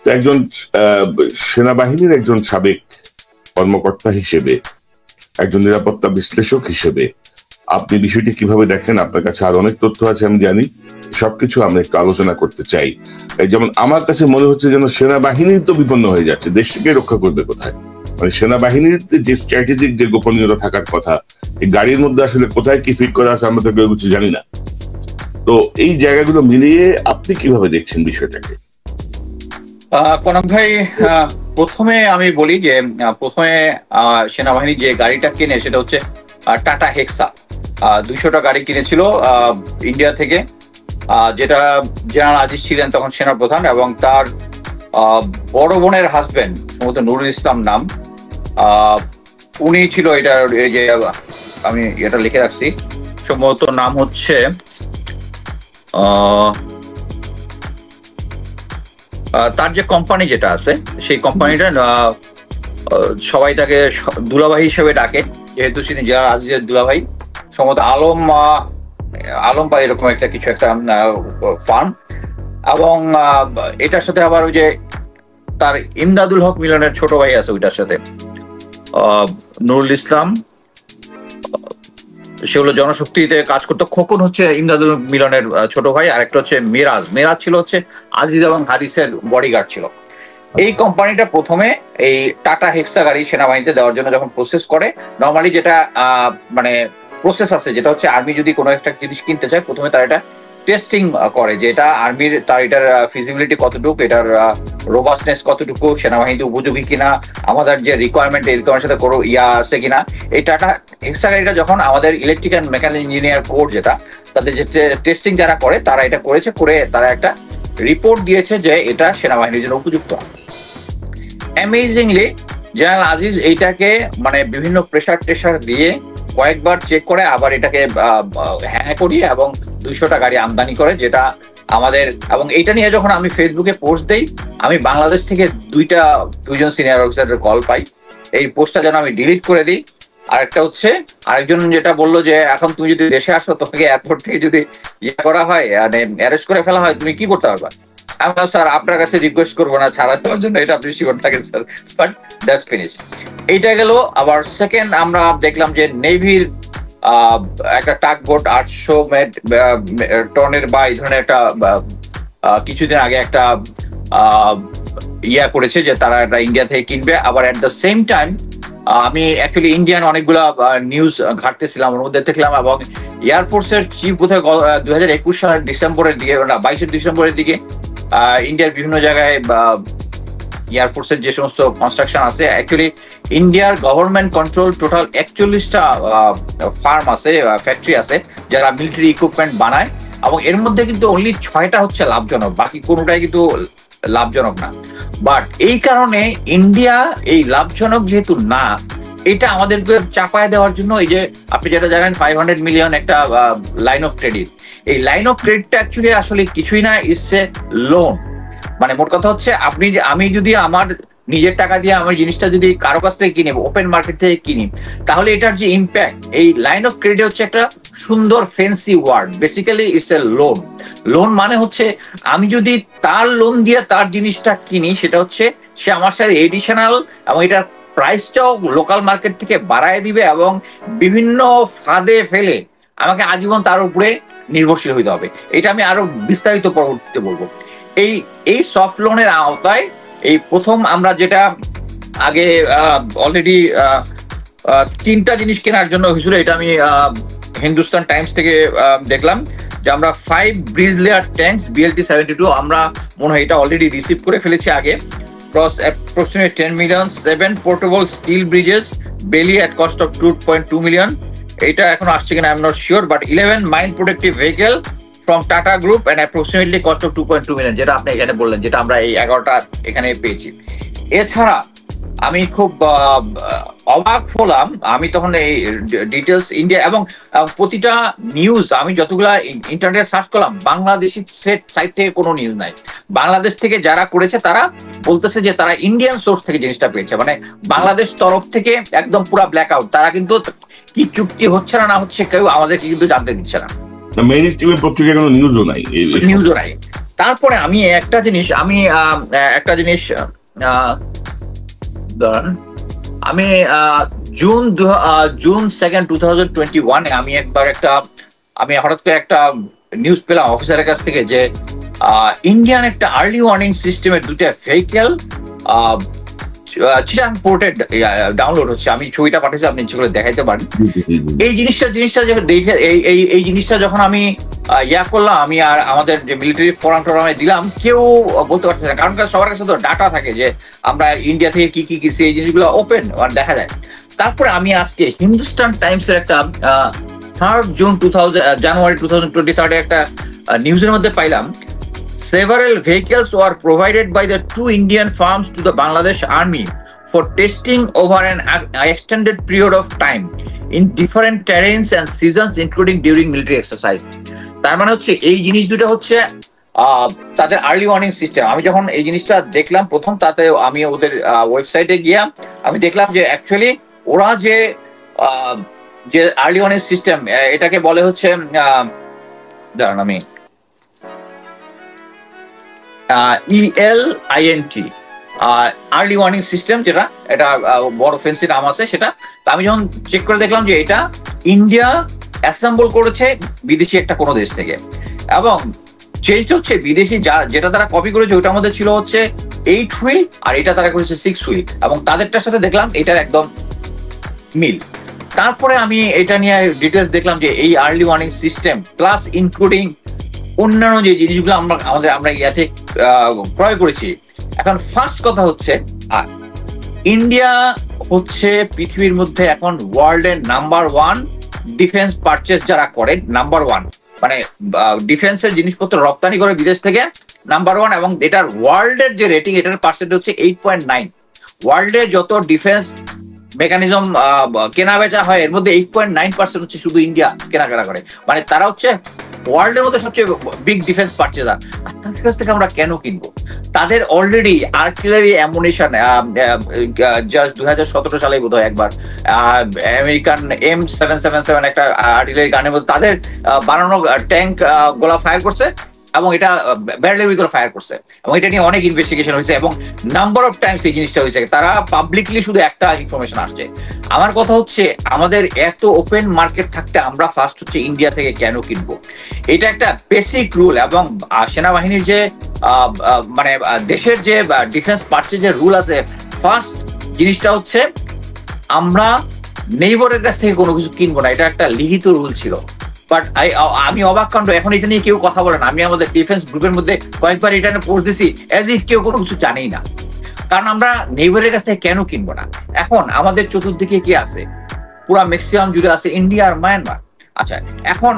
তো একজন সেনাবাহিনীর একজন সাবেক কর্মকর্তা হিসেবে, একজন নিরাপত্তা বিশ্লেষক হিসেবে আপনি বিষয়টি কিভাবে দেখেন? আপনার কাছে আরো অনেক তথ্য আছে আমি জানি, সবকিছু আমরা একটু আলোচনা করতে চাই। যেমন আমার কাছে মনে হচ্ছে যেন সেনাবাহিনী তো বিপন্ন হয়ে যাচ্ছে, দেশকে রক্ষা করবে কোথায়? মানে সেনাবাহিনীর যে স্ট্র্যাটেজিক যে গোপনীয়তা থাকার কথা, এই গাড়ির মধ্যে আসলে কোথায় কি ফিট করা আছে আমরা তো কেউ কিছু জানি না। তো এই জায়গাগুলো মিলিয়ে আপনি কিভাবে দেখছেন বিষয়টাকে? কনক ভাই, প্রথমে আমি বলি যে প্রথমে সেনাবাহিনী যে গাড়িটা কিনে সেটা হচ্ছে টাটা হেক্সা 200টা গাড়ি কিনেছিল ইন্ডিয়া থেকে, যেটা জেনারেল আজিজ ছিলেন তখন সেনাপ্রধান, এবং তার বড় বোনের হাজবেন্ড সম্ভবত নুরুল ইসলাম নাম, উনি ছিল এটার, এই যে আমি এটা লিখে রাখছি, সম্ভবত নাম হচ্ছে তার যে কোম্পানি যেটা আছে সেই কোম্পানিটা সবাই তাকে দুলাভাই হিসেবে ডাকে, যেহেতু তিনি জেনারেল আজিজের দুলাভাই, সম্ভবত আলম বা এরকম একটা কিছু একটা ফার্ম। এবং এটার সাথে আবার ওই যে তার ইমদাদুল হক মিলনের ছোট ভাই আছে, ওইটার সাথে নুরুল ইসলাম, সেগুলো জনশক্তিতে কাজ করতো। খোকন হচ্ছে ইমদাদুল মিলনের ছোট ভাই, আর একটা হচ্ছে মেরাজ ছিল হচ্ছে আজিজ এবং হাদিসের বডিগার্ড ছিল। এই কোম্পানিটা প্রথমে এই টাটা হেক্সা গাড়ি সেনাবাহিনীতে দেওয়ার জন্য যখন প্রসেস করে, নর্মালি যেটা মানে প্রসেস আছে, যেটা হচ্ছে আর্মি যদি কোনো একটা জিনিস কিনতে চায় প্রথমে তার এটা টেস্টিং করে, যে এটা আর্মির, তার এটার ফিজিবিলিটি কতটুকু, এটার রোবাস্টনেস কতটুকু, সেনাবাহিনীতে উপযোগী কিনা, আমাদের যে রিকোয়ারমেন্ট এই রিকোয়ারমেন্টের সাথে কোনো আছে কিনা। এই টাটা হেক্সা গাড়িটা যখন আমাদের electric and mechanical engineer code, যেটা তাদের যে টেস্টিং যারা করে তারা এটা করে তারা একটা রিপোর্ট দিয়েছে যে এটা সেনাবাহিনীর জন্য উপযুক্ত। অ্যামেজিংলি জেনারেল আজিজ এইটাকে মানে বিভিন্ন প্রেশার দিয়ে কয়েকবার চেক করে আবার এটাকে হ্যাঁ করিয়ে এবং 200টা গাড়ি আমদানি করে, যেটা আমাদের, এবং এইটা নিয়ে যখন আমি ফেসবুকে পোস্ট দেই, আমি বাংলাদেশ থেকে দুইজন সিনিয়র অফিসারের কল পাই। এই পোস্টটা যেন আমি ডিলিট করে দিই। আরেকটা হচ্ছে আরেকজন যেটা বললো যে এখন তুমি যদি দেশে আসো, তোমাকে এয়ারপোর্ট থেকে যদি করা হয়, মানে অ্যারেস্ট করে ফেলা হয়, তুমি কি করতে পারবা? আমি স্যার আপনার কাছে রিকোয়েস্ট করবো না ছাড়া দেওয়ার জন্য, এটা আপনি শিওর থাকেন স্যার, বাট দ্যাটস ফিনিশ। এইটা গেল। আবার সেকেন্ড আমরা দেখলাম যে নেভির একটা টাক বোট 800 টনের বা এই ধরনের একটা কিছুদিন আগে একটা করেছে যে তারা এটা ইন্ডিয়া থেকে কিনবে। আবার এট দ্য সেম টাইম আমি অ্যাকচুয়ালি ইন্ডিয়ান অনেকগুলা নিউজ ঘাটতেছিলাম, ওর মধ্যে দেখলাম, এবং এয়ারফোর্সের চিফ বোধহয় 2021 সালের ডিসেম্বরের দিকে, না 22 ডিসেম্বরের দিকে ইন্ডিয়ার বিভিন্ন জায়গায় এয়ারফোর্সের যে সমস্ত কনস্ট্রাকশন আছে, অ্যাকচুয়ালি ইন্ডিয়ার গভর্নমেন্ট কন্ট্রোল টোটাল 41টা ফার্ম আছে, ফ্যাক্টরি আছে যারা মিলিটারি ইকুইপমেন্ট বানায়, এবং এর মধ্যে কিন্তু অনলি 6টা হচ্ছে লাভজনক, বাকি কোনোটাই কিন্তু লাভজনক না। বাট এই কারণে ইন্ডিয়া এই লাভজনক যেহেতু না, এটা আমাদেরকে চাপায় দেওয়ার জন্য এই যে আপনি যেটা জানেন 500 মিলিয়ন একটা লাইন অফ ক্রেডিট, এই লাইন অফ ক্রেডিটটা অ্যাকচুয়ালি আসলে কিছুই না, ইটস এ লোন। মানে মোট কথা হচ্ছে আমি যদি আমার নিজের টাকা দিয়ে আমার জিনিসটা যদি কারো কাছ থেকে কিনি, ওপেন মার্কেট থেকে কিনি, তাহলে এটার যে ইম্প্যাক্ট, এই লাইন অফ ক্রেডিট হচ্ছে একটা সুন্দর fancy word, basically it's a loan. Loan মানে হচ্ছে আমি যদি তার লোন দিয়ে তার জিনিসটা কিনি, সেটা হচ্ছে সে আমার সাথে এডিশনাল, এবং এটার প্রাইসটাও লোকাল মার্কেট থেকে বাড়ায় দিবে, এবং বিভিন্ন ফাঁদে ফেলে আমাকে আজীবন তার উপরে নির্ভরশীল হইতে হবে। এটা আমি আরো বিস্তারিত পরবর্তীতে বলবো। এই সফট লোনের আওতায় এই প্রথম আমরা যেটা আগে অলরেডি 3টা জিনিস কেনার জন্য হয়েছিল, এটা আমি হিন্দুস্তান টাইমস থেকে দেখলাম যে আমরা 5 ব্রিজ লেয়ার ট্যাঙ্কস BLT-72 আমরা মনে হয় এটা অলরেডি রিসিভ করে ফেলেছি আগে, cross approximate 10 million, 7 portable steel bridges Bailey at cost of 2.2 million, এটা এখন আসছে কিনা I am not sure, but 11 mine protective vehicle from Tata Group and approximately cost of 2.2 million, যেটা আপনি এখানে বললেন, যেটা আমরা এই 11টা এখানে পেয়েছি। এছাড়া আমি খুব অবাক হলাম, আমি তখন এই ডিটেলস ইন্ডিয়া এবং প্রতিটা নিউজ আমি যতগুলা ইন্টারনেটে সার্চ করলাম, বাংলাদেশি সাইট থেকে কোনো নিউজ নাই। বাংলাদেশ থেকে যারা করেছে তারা বলতেছে যে তারা ইন্ডিয়ান সোর্স থেকে জিনিসটা পেয়েছে, মানে বাংলাদেশ তরফ থেকে একদম পুরা ব্ল্যাক আউট, তারা কিন্তু কি চুক্তি হচ্ছে না হচ্ছে কেউ আমাদেরকে কিন্তু জানতে দিচ্ছে না, মেইনস্ট্রিমের পত্রিকায় কোনো নিউজও নাই। তারপরে আমি একটা জিনিস দাঁড়ান, আমি জুন 2 2021 আমি হঠাৎ করে একটা নিউজ পেলাম অফিসারের কাছ থেকে যে ইন্ডিয়ান একটা আর্লি ওয়ার্নিং সিস্টেমের দুটো ভেহিকেল চিটাং পোর্টে ডাউনলোড হচ্ছে। আমি ছবিটা পাঠিয়েছি, আপনি ইচ্ছে করে দেখাইতে পারেন। এই জিনিসটা যখন দেখে এই জিনিসটা যখন আমি করলাম, আমি আর আমাদের যে মিলিটারি ফোরাম টোরামে দিলাম, কেউ বলতে পারছে না, কারণ সবার কাছে তো ডাটা থাকে যে আমরা ইন্ডিয়া থেকে কি কি গেছি, এই জিনিসগুলো ওপেন দেখা যায়। তারপরে আমি আজকে হিন্দুস্তান টাইমস এর একটা 3rd জানুয়ারি 2023 একটা নিউজের মধ্যে পাইলাম, several vehicles were provided by the 2 Indian firms to the Bangladesh Army for testing over an extended period of time in different terrains and seasons, including during military exercise. তার মানে হচ্ছে এই জিনিস দুটো হচ্ছে তাদের আর্লি ওয়ার্নিং সিস্টেম। আমি যখন এই জিনিসটা দেখলাম প্রথম, তাতে আমি ওদের ওয়েবসাইটে গিয়ে আমি দেখলাম যে অ্যাকচুয়ালি ওরা যে আর্লি ওয়ার্নিং সিস্টেম, এটাকে বলে হচ্ছে দাঁড়ান আমি ELINT আর্লি ওয়ার্নিং সিস্টেম, যেটা এটা বড় ফেন্সি নাম আছে সেটা। তো আমি যখন চেক করে দেখলাম যে এটা ইন্ডিয়া অ্যাসেম্বল করেছে বিদেশি একটা কোনো দেশ থেকে, এবং চেঞ্জ হচ্ছে বিদেশি যেটা তারা কপি করেছে ওটার মধ্যে ছিল হচ্ছে 8 হুইল, আর এটা তারা করেছে 6 হুইল, এবং তাদেরটার সাথে দেখলাম এটার একদম মিল। তারপরে আমি এটা নিয়ে ডিটেলস দেখলাম যে এই early warning system plus including অন্যান্য যে জিনিসগুলো আমরা ইয়াতে ক্রয় করেছি। এখন ফার্স্ট কথা হচ্ছে ইন্ডিয়া হচ্ছে পৃথিবীর মধ্যে এখন ওয়ার্ল্ডের নাম্বার 1 ডিফেন্স পারচেস যারা করে, নাম্বার 1 মানে ডিফেন্সের জিনিসপত্র রপ্তানি করে বিদেশ থেকে নাম্বার 1, এবং এটার ওয়ার্ল্ডের যে রেটিং এটার পার্সেন্ট হচ্ছে 8.9। ওয়ার্ল্ডের যত ডিফেন্স মেকানিজম কেনা বেচা হয় এর মধ্যে 8.9% হচ্ছে শুধু ইন্ডিয়া কেনাকাটা করে, মানে তারা হচ্ছে ওয়ার্ল্ডের মধ্যে সবচেয়ে বিগ ডিফেন্স পারচেজার। আর তাদের কাছ থেকে আমরা কেন কিনবো? তাদের অলরেডি আর্টিলারি অ্যামুনিশন জাস্ট 2017 সালে বোধহয় একবার আমেরিকান M777 একটা আর্টিলারি গানের মধ্যে তাদের বানানো ট্যাঙ্ক গোলা ফায়ার করছে, এবং এটা ব্যারেলের ভিতরে ফায়ার করছে, এবং এটা নিয়ে অনেক ইনভেস্টিগেশন হয়েছে, এবং নাম্বার অফ টাইমস এই জিনিসটা হয়েছে। তারা পাবলিকলি শুধু একটা ইনফরমেশন আসছে। আমার কথা হচ্ছে আমাদের এত ওপেন মার্কেট থাকতে আমরা ফার্স্ট হচ্ছে ইন্ডিয়া থেকে কেন কিনবো? এটা একটা বেসিক রুল, এবং সেনাবাহিনীর যে মানে দেশের যে ডিফেন্স পারচেজের রুল আছে, ফার্স্ট জিনিসটা হচ্ছে আমরা নেইবারের কাছ থেকে কোনো কিছু কিনবো না, এটা একটা লিখিত রুল ছিল। বাট আমি অবাক কাণ্ড, এখন এটা নিয়ে কেউ কথা বলে না। আমি আমাদের ডিফেন্স গ্রুপের মধ্যে কয়েকবার এটা নিয়ে পোস্ট দিছি, অ্যাজ ইফ কেউ কোনো কিছু জানেই না, কারণ আমরা নেইবারের কাছ থেকে কেন কিনবো না? এখন আমাদের চতুর্দিকে কি আছে? পুরা ম্যাক্সিমাম জুড়ে আছে ইন্ডিয়া আর মায়ানমার। আচ্ছা, এখন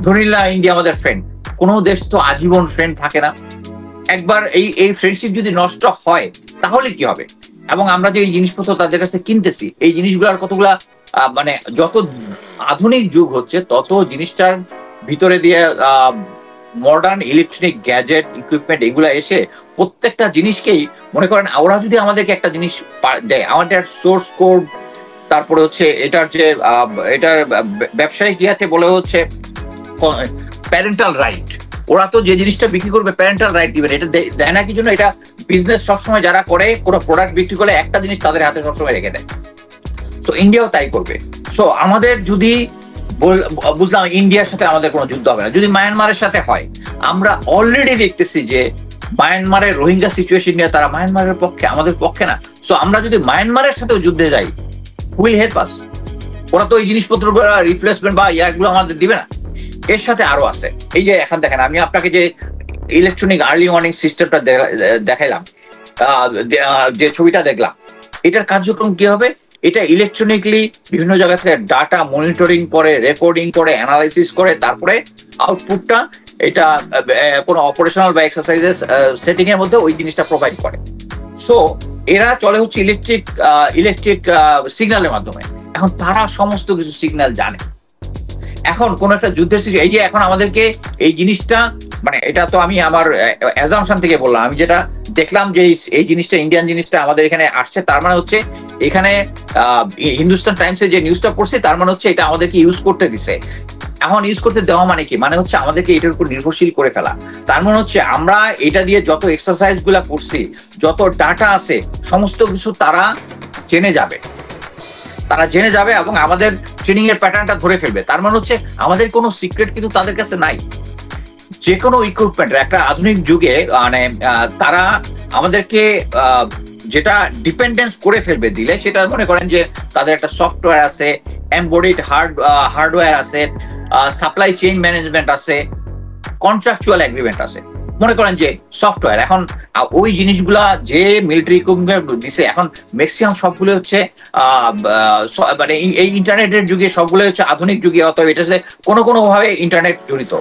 ধরিলা ইন্ডিয়া আমাদের ফ্রেন্ড, কোনো দেশ তো আজীবন ফ্রেন্ড থাকে না। একবার এই ফ্রেন্ডশিপ যদি নষ্ট হয় তাহলে কি হবে? এবং আমরা যে এই জিনিসপত্র তাদের কাছে কিনতেছি, এই জিনিসগুলোর কতগুলা মানে যত আধুনিক যুগ হচ্ছে তত জিনিসটার ভিতরে দিয়ে মডার্ন ইলেকট্রনিক গ্যাজেট ইকুইপমেন্ট এগুলা এসে প্রত্যেকটা জিনিসকেই মনে করেন ওরা যদি আমাদেরকে একটা জিনিস দেয়, আমাদের সোর্স কোড, তারপরে হচ্ছে এটার যে এটার ব্যবসায়িক ইয়াতে বলে হচ্ছে প্যারেন্টাল রাইট, ওরা তো যে জিনিসটা বিক্রি করবে প্যারেন্টাল রাইট দিবেন, এটা দেয় না কি জন্য? এটা বিজনেস সবসময় যারা করে কোনো প্রোডাক্ট বিক্রি করলে একটা জিনিস তাদের হাতে সবসময় রেখে দেয়। তো ইন্ডিয়াও তাই করবে। সো আমাদের যদি বুঝলাম ইন্ডিয়ার সাথে আমাদের কোনো যুদ্ধ হবে না, যদি মায়ানমারের সাথে হয়, আমরা অলরেডি দেখতেছি যে মায়ানমারের রোহিঙ্গা সিচুয়েশন নিয়ে তারা মায়ানমারের পক্ষে, আমাদের পক্ষে না। সো আমরা যদি মায়ানমারের সাথেও যুদ্ধে যাই, উইল হেল্প আস। ওরা তো এই জিনিসপত্র রিপ্লেসমেন্ট বা ইয়ারগুলো আমাদের দিবে না। এর সাথে আরো আছে, এই যে এখন দেখেন আমি আপনাকে যে ইলেকট্রনিক আর্লি ওয়ার্নিং সিস্টেমটা দেখাইলাম, যে ছবিটা দেখলাম, এটার কার্যক্রম কি হবে? এটা ইলেকট্রনিকলি বিভিন্ন জায়গা থেকে ডাটা মনিটরিং করে, রেকর্ডিং করে, অ্যানালাইসিস করে, তারপরে আউটপুটটা এটা কোনো অপারেশনাল বা এক্সারসাইজেস সেটিং এর মধ্যে ওই জিনিসটা প্রোভাইড করে। সো এরা চলে হচ্ছে ইলেকট্রিক সিগন্যালের মাধ্যমে। এখন তারা সমস্ত কিছু সিগন্যাল জানে। এখন কোন একটা যুদ্ধের এই যে এখন আমাদেরকে এই জিনিসটা, মানে এটা তো আমি আমার অ্যাজাম্পশন থেকে বললাম, আমি যেটা দেখলাম যে এই জিনিসটা ইন্ডিয়ান জিনিসটা আমাদের এখানে আসছে, তার মানে হচ্ছে এখানে হিন্দুস্তান টাইমসে যে নিউজটা পড়ছে তার মানে হচ্ছে এটা আমাদেরকে ইউজ করতে দিছে। এখন ইউজ করতে দেওয়া মানে কি, মানে হচ্ছে আমাদেরকে এটার উপর নির্ভরশীল করে ফেলা। তার মানে হচ্ছে আমরা এটা দিয়ে যত এক্সারসাইজ গুলা করছি, যত ডাটা আছে, সমস্ত কিছু তারা জেনে যাবে এবং আমাদের ট্রেনিং এর প্যাটার্নটা ধরে ফেলবে। তার মানে হচ্ছে আমাদের কোনো সিক্রেট কিন্তু তাদের কাছে নাই। যে কোনো ইকুইপমেন্ট একটা আধুনিক যুগে মানে তারা আমাদেরকে যেটা ডিপেন্ডেন্স করে ফেলবে দিলে, সেটা মনে করেন যে তাদের একটা সফটওয়্যার আছে, এমবডিড হার্ডওয়্যার আছে, সাপ্লাই চেইন ম্যানেজমেন্ট আছে, কন্ট্রাকচুয়াল এগ্রিমেন্ট আছে। মনে করেন যে সফটওয়্যার, এখন ওই জিনিসগুলা যে মিলিটারি ইকুইপমেন্ট দিছে, এখন ম্যাক্সিমাম সবগুলো হচ্ছে মানে এই ইন্টারনেটের যুগে সবগুলো হচ্ছে আধুনিক যুগে, অথবা এটা হচ্ছে কোনো ভাবে ইন্টারনেট জড়িত,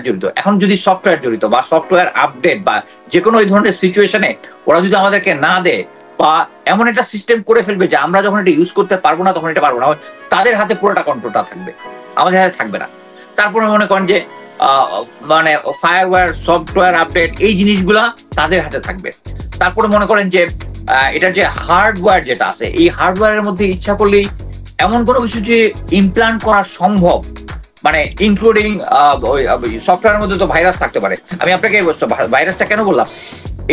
জড়িত। এখন যদি সফটওয়্যার জড়িত বা সফটওয়্যার আপডেট বা যে কোনো এই ধরনের সিচুয়েশনে ওরা যদি আমাদেরকে না দেয় বা এমন একটা সিস্টেম করে ফেলবে যে আমরা যখন এটা ইউজ করতে পারবো না তখন এটা পারবো না, তাদের হাতে পুরোটা কন্ট্রোলটা থাকবে, আমাদের হাতে থাকবে না। তারপরে মনে করেন যে মানে ফায়ারওয়্যার, সফটওয়্যার আপডেট, এই জিনিসগুলা তাদের হাতে থাকবে। তারপরে মনে করেন যে এটার যে হার্ডওয়্যার যেটা আছে, এই হার্ডওয়্যারের মধ্যে ইচ্ছা করলেই এমন কোনো কিছু যে ইমপ্লান্ট করা সম্ভব, মানে ইনক্লুডিং সফটওয়্যারের মধ্যে তো ভাইরাস থাকতে পারে। আমি আপনাকে ভাইরাসটা কেন বললাম,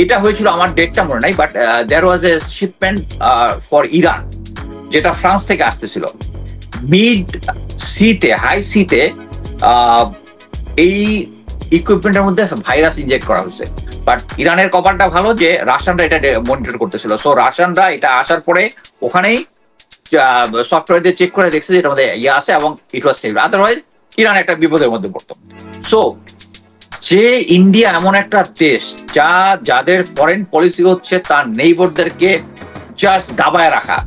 এটা হয়েছিল, আমার ডেটটা মনে নাই, but there was a shipment for Iran, যেটা ফ্রান্স থেকে আসতেছিল। মিড সিতে, হাই সিতে এই ইকুইপমেন্টের মধ্যে ভাইরাস ইনজেক্ট করা হয়েছে। বাট ইরানের কপালটা ভালো যে রাশিয়ানরা এটা মনিটর করতেছিল। সো রাশিয়ানরা এটা আসার পরে ওখানেই সফটওয়্যার দিয়ে চেক করে দেখছে যে এটার মধ্যে আছে এবং ইট ওয়াজ সেভ। আদারওয়াইজ ইরান একটা বিপদের মধ্যে পড়তো। সো যে ইন্ডিয়া এমন একটা দেশ যাদের ফরেন পলিসি হচ্ছে তার নেইবারদেরকে জাস্ট দাবায় রাখা,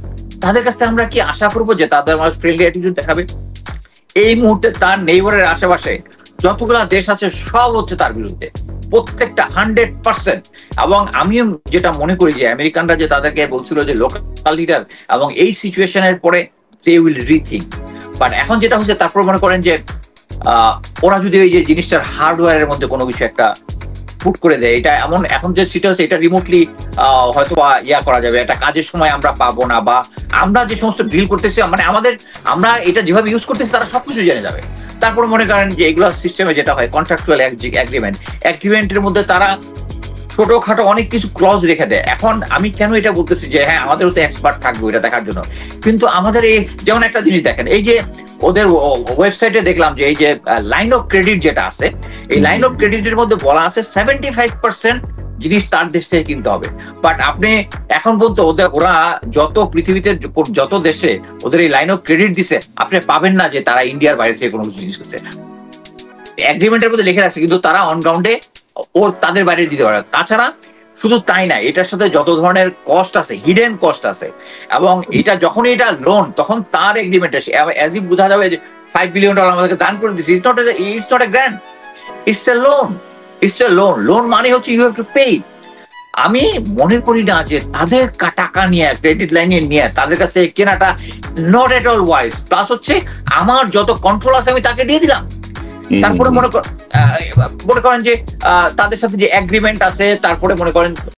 তাদের কাছ থেকে আমরা কি আশা করবো যে তাদের ফ্রেন্ডলি অ্যাটিটিউড দেখাবে? এই মুহূর্তে তার নেইবারের আশেপাশে যতগুলা দেশ আছে সব হচ্ছে তার বিরুদ্ধে, প্রত্যেকটা 100%। এবং আমিও যেটা মনে করি যে আমেরিকানরা যে তাদেরকে বলছিল যে লোকাল লিডার, এবং এই সিচুয়েশনের পরে দে উইল রিথিঙ্ক। বাট এখন যেটা হচ্ছে, তারপর মনে করেন যে ওরা যদি এই যে জিনিসটার হার্ডওয়্যারের মধ্যে কোনো কিছু একটা পুট করে দেয়, এটা এমন এখন যে সিটা হচ্ছে এটা রিমোটলি হয়তো বা করা যাবে, একটা কাজের সময় আমরা পাবো না, বা আমরা যে সমস্ত ডিল করতেছি মানে আমরা এটা যেভাবে ইউজ করতেছি তারা সবকিছু জেনে যাবে। তারপর মনে করেন যে এগুলো সিস্টেমে যেটা হয় কন্ট্রাকচুয়াল এগ্রিমেন্টের মধ্যে তারা ছোটখাটো অনেক কিছু ক্লজ রেখে দেয়। এখন আমি কেন এটা বলতেছি যে হ্যাঁ আমাদেরও তো এক্সপার্ট থাকবে এটা দেখার জন্য, কিন্তু আমাদের এই যেমন একটা জিনিস দেখেন, এই যে ওদের ওয়েবসাইটে দেখলাম যে এই যে লাইন অফ ক্রেডিট যেটা আছে, এই লাইন অফ ক্রেডিটের মধ্যে বলা আছে 75% জিনিস তার দেশ থেকে কিনতে হবে। বাট আপনি এখন পর্যন্ত ওরা যত পৃথিবীতে যত দেশে ওদের এই লাইন অফ ক্রেডিট দিছে, আপনি পাবেন না যে তারা ইন্ডিয়ার বাইরে থেকে কোনো কিছু জিনিস করছে। এগ্রিমেন্টের মধ্যে লিখে রাখছে, কিন্তু তারা অন গ্রাউন্ডে তাদের বাইরে দিতে পারে। তাছাড়া শুধু তাই না, এটার সাথে যত ধরনের কস্ট আছে, হিডেন কস্ট আছে, এবং এটা যখন এটা লোন, তখন তার এগ্রিমেন্টে অ্যাজ ইফ বোঝা যাবে যে $5 বিলিয়ন আমাদেরকে দান করে দিচ্ছে। It's not a grant, it's a loan. Loan মানে হচ্ছে ইউ হ্যাভ টু পে। আমি মনে করি না যে তাদের টাকা নিয়ে, ক্রেডিট লাইনে নিয়ে তাদের কাছে কেনাটা not at all wise. Plus হচ্ছে আমার যত কন্ট্রোল আছে আমি তাকে দিয়ে দিলাম। তারপরে মনে করেন যে তাদের সাথে যে এগ্রিমেন্ট আছে, তারপরে মনে করেন